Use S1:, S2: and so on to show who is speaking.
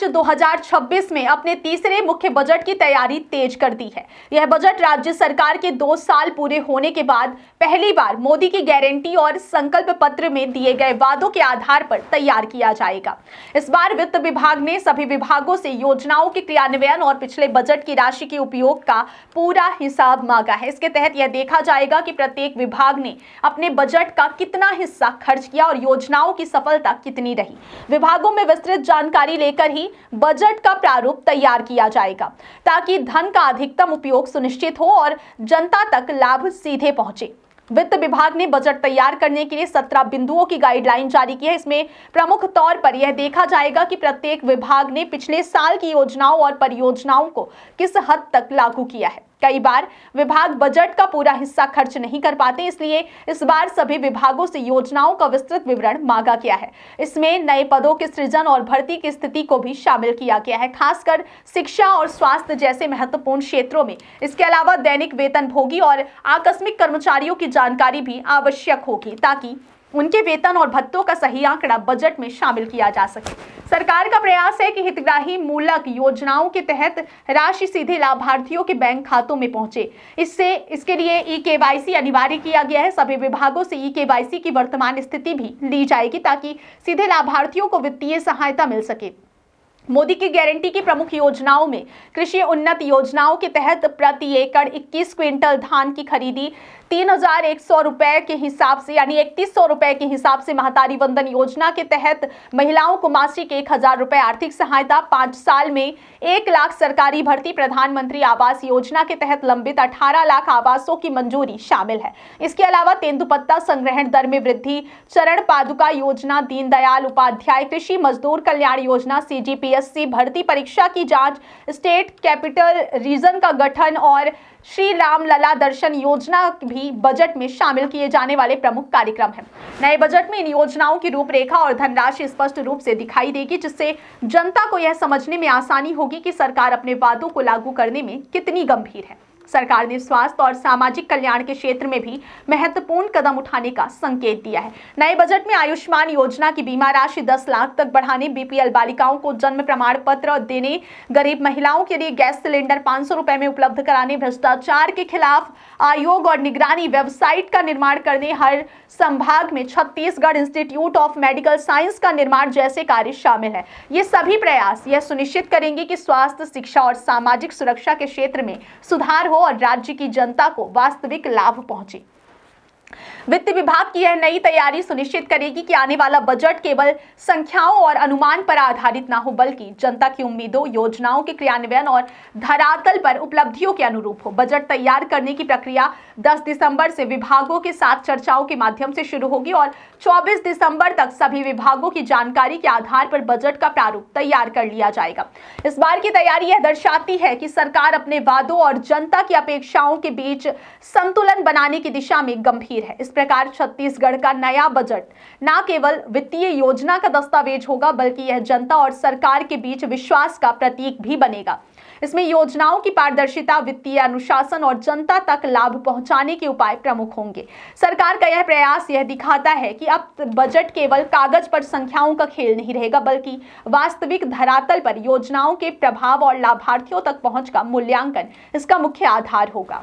S1: वर्ष 2026 में अपने तीसरे मुख्य बजट की तैयारी तेज कर दी है। यह बजट राज्य सरकार के 2 साल पूरे होने के बाद पहली बार मोदी की गारंटी और संकल्प पत्र में दिए गए वादों के आधार पर तैयार किया जाएगा। इस बार वित्त विभाग ने सभी विभागों से योजनाओं के क्रियान्वयन और पिछले बजट की राशि के उपयोग का पूरा हिसाब मांगा है। इसके तहत यह देखा जाएगा कि प्रत्येक विभाग ने अपने बजट का कितना हिस्सा खर्च किया और योजनाओं की सफलता कितनी रही। विभागों में विस्तृत जानकारी लेकर ही बजट का प्रारूप तैयार किया जाएगा ताकि धन का अधिकतम उपयोग सुनिश्चित हो और जनता तक लाभ सीधे पहुंचे। वित्त विभाग ने बजट तैयार करने के लिए 17 बिंदुओं की गाइडलाइन जारी की है। इसमें प्रमुख तौर पर यह देखा जाएगा कि प्रत्येक विभाग ने पिछले साल की योजनाओं और परियोजनाओं को किस हद तक लागू किया है। कई बार विभाग बजट का पूरा हिस्सा खर्च नहीं कर पाते, इसलिए इस बार सभी विभागों से योजनाओं का विस्तृत विवरण मांगा गया है। इसमें नए पदों के सृजन और भर्ती की स्थिति को भी शामिल किया गया है, खासकर शिक्षा और स्वास्थ्य जैसे महत्वपूर्ण क्षेत्रों में। इसके अलावा दैनिक वेतनभोगी और आकस्मिक कर्मचारियों की जानकारी भी आवश्यक होगी ताकि उनके वेतन और भत्तों का सही आंकड़ा बजट में शामिल किया जा सके। सरकार का प्रयास है कि हितग्राही मूलक योजनाओं के तहत राशि सीधे लाभार्थियों के बैंक खातों में पहुंचे। इसके लिए ई-केवाईसी अनिवार्य किया गया है। सभी विभागों से ई-केवाईसी की वर्तमान स्थिति भी ली जाएगी ताकि सीधे लाभार्थियों को वित्तीय सहायता मिल सके। मोदी की गारंटी की प्रमुख योजनाओं में कृषि उन्नत योजनाओं के तहत प्रति एकड़ 21 क्विंटल धान की खरीदी 3,100 रुपए के हिसाब से यानी 3,100 रुपए के हिसाब से, महतारी वंदन योजना के तहत महिलाओं को मासिक 1,000 रुपए आर्थिक सहायता, 5 साल में 1 लाख सरकारी भर्ती, प्रधानमंत्री आवास योजना के तहत लंबित 18 लाख आवासों की मंजूरी शामिल है। इसके अलावा तेंदुपत्ता संग्रहण दर में वृद्धि, चरण पादुका योजना, दीनदयाल उपाध्याय कृषि मजदूर कल्याण योजना, CGPSC भर्ती परीक्षा की जांच, स्टेट कैपिटल रीजन का गठन और श्री राम लला दर्शन योजना भी बजट में शामिल किए जाने वाले प्रमुख कार्यक्रम हैं। नए बजट में इन योजनाओं की रूपरेखा और धनराशि स्पष्ट रूप से दिखाई देगी, जिससे जनता को यह समझने में आसानी होगी कि सरकार अपने वादों को लागू करने में कितनी गंभीर है। सरकार ने स्वास्थ्य और सामाजिक कल्याण के क्षेत्र में भी महत्वपूर्ण कदम उठाने का संकेत दिया है। नए बजट में आयुष्मान योजना की बीमा राशि 10 लाख तक बढ़ाने, BPL बालिकाओं को जन्म प्रमाण पत्र देने, गरीब महिलाओं के लिए गैस सिलेंडर 500 रुपए में उपलब्ध कराने, भ्रष्टाचार के खिलाफ आयोग और निगरानी वेबसाइट का निर्माण करने, हर संभाग में Chhattisgarh institute of medical science का निर्माण जैसे कार्य शामिल है। ये सभी प्रयास यह सुनिश्चित करेंगे कि स्वास्थ्य, शिक्षा और सामाजिक सुरक्षा के क्षेत्र में सुधार हो और राज्य की जनता को वास्तविक लाभ पहुंचे। वित्त विभाग की यह नई तैयारी सुनिश्चित करेगी कि आने वाला बजट केवल संख्याओं और अनुमान पर आधारित ना हो, बल्कि जनता की उम्मीदों, योजनाओं के क्रियान्वयन और धरातल पर उपलब्धियों के अनुरूप हो। बजट तैयार करने की प्रक्रिया 10 दिसंबर से विभागों के साथ चर्चाओं के माध्यम से शुरू होगी और 24 दिसंबर तक सभी विभागों की जानकारी के आधार पर बजट का प्रारूप तैयार कर लिया जाएगा। इस बार की तैयारी यह दर्शाती है कि सरकार अपने वादों और जनता की अपेक्षाओं के बीच संतुलन बनाने की दिशा में गंभीर है। इस प्रकार छत्तीसगढ़ का नया बजट न केवल वित्तीय योजना का दस्तावेज होगा, बल्कि यह जनता और सरकार के बीच विश्वास का प्रतीक भी बनेगा। इसमें योजनाओं की पारदर्शिता, वित्तीय अनुशासन और जनता तक लाभ पहुंचाने के उपाय प्रमुख होंगे। सरकार का यह प्रयास यह दिखाता है कि अब बजट केवल कागज पर संख्याओं का खेल नहीं रहेगा, बल्कि वास्तविक धरातल पर योजनाओं के प्रभाव और लाभार्थियों तक पहुंच का मूल्यांकन इसका मुख्य आधार होगा।